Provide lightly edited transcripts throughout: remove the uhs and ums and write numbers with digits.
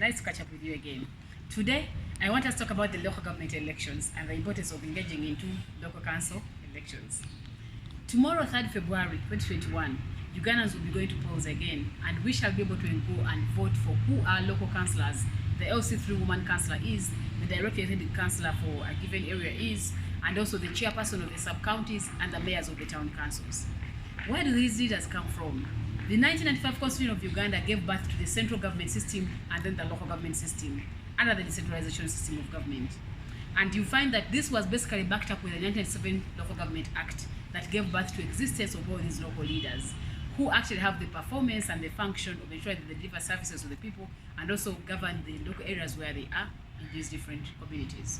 Nice to catch up with you again. Today, I want us to talk about the local government elections and the importance of engaging into local council elections. Tomorrow, 3rd February 2021, Ugandans will be going to polls again, and we shall be able to go and vote for who our local councillors, the LC3 woman councillor is, the directly elected councillor for a given area is, and also the chairperson of the sub-counties and the mayors of the town councils. Where do these leaders come from? The 1995 Constitution of Uganda gave birth to the central government system and then the local government system under the decentralization system of government. And you find that this was basically backed up with the 1997 Local Government Act that gave birth to existence of all these local leaders who actually have the performance and the function of ensuring that they deliver services to the people and also govern the local areas where they are in these different communities.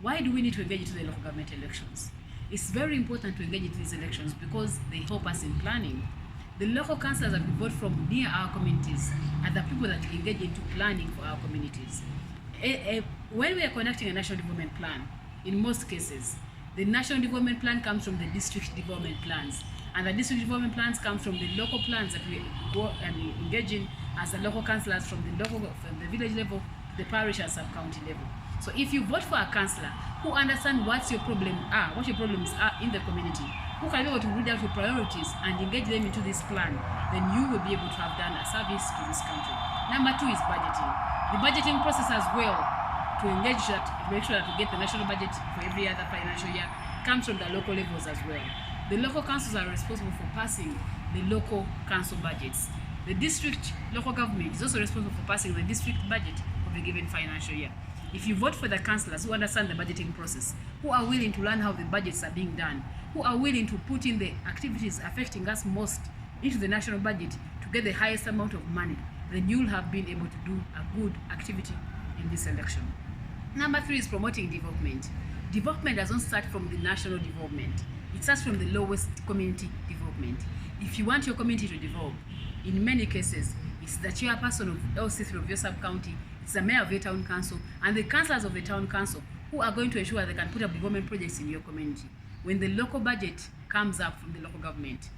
Why do we need to engage into the local government elections? It's very important to engage into these elections because they help us in planning. The local councillors that we vote from near our communities are the people that engage into planning for our communities. When we are conducting a national development plan, in most cases, the national development plan comes from the district development plans, and the district development plans come from the local plans that we go and engage in as the local councillors from the village level to the parish and sub-county level. So if you vote for a councillor who understands what your problems are in the community, who can be able to read out your priorities and engage them into this plan, then you will be able to have done a service to this country. Number 2 is budgeting. The budgeting process as well, to engage that, to make sure that we get the national budget for every other financial year, comes from the local levels as well. The local councils are responsible for passing the local council budgets. The district local government is also responsible for passing the district budget of a given financial year. If you vote for the councillors who understand the budgeting process, who are willing to learn how the budgets are being done, who are willing to put in the activities affecting us most into the national budget to get the highest amount of money, then you'll have been able to do a good activity in this election. Number 3 is promoting development. Development doesn't start from the national development. It starts from the lowest community development. If you want your community to develop, in many cases, it's the chairperson of LC3 of your sub-county, it's the mayor of your town council, and the councillors of the town council who are going to ensure they can put up development projects in your community. When the local budget comes up from the local government,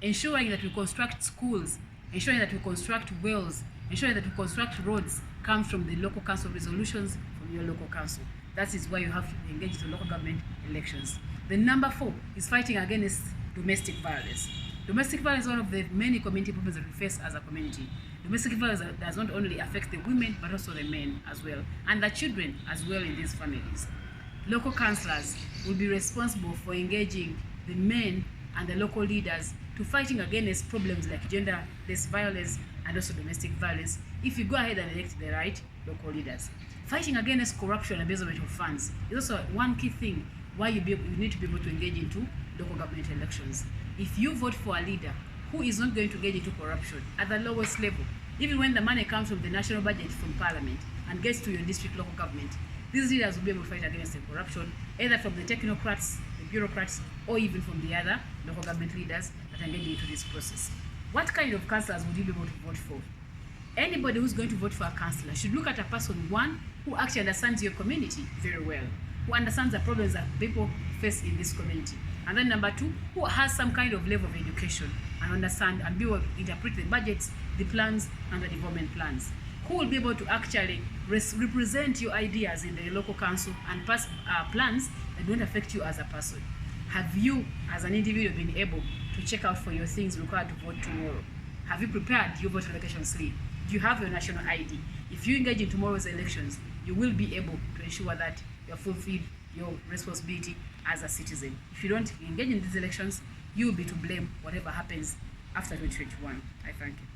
ensuring that we construct schools, ensuring that we construct wells, ensuring that we construct roads comes from the local council resolutions from your local council. That is why you have to engage in local government elections. The number 4 is fighting against domestic violence. Domestic violence is one of the many community problems that we face as a community. Domestic violence does not only affect the women, but also the men as well, and the children as well in these families. Local councillors will be responsible for engaging the men and the local leaders to fighting against problems like gender-based violence and also domestic violence if you go ahead and elect the right local leaders. Fighting against corruption and embezzlement of funds is also one key thing why you need to be able to engage into local government elections. If you vote for a leader who is not going to engage into corruption at the lowest level, even when the money comes from the national budget from parliament and gets to your district local government, these leaders will be able to fight against the corruption, either from the technocrats, the bureaucrats, or even from the other local government leaders that are engaging into this process. What kind of councillors would you be able to vote for? Anybody who's going to vote for a councillor should look at a person, one, who actually understands your community very well, who understands the problems that people face in this community. And then number 2, who has some kind of level of education and understand and be able to interpret the budgets, the plans, and the development plans. Who will be able to actually represent your ideas in the local council and pass plans that don't affect you as a person. Have you, as an individual, been able to check out for your things required to vote tomorrow? Have you prepared your voter allocation slip? Do you have your national ID? If you engage in tomorrow's elections, you will be able to ensure that you have fulfilled your responsibility as a citizen. If you don't engage in these elections, you will be to blame whatever happens after 2021. I thank you.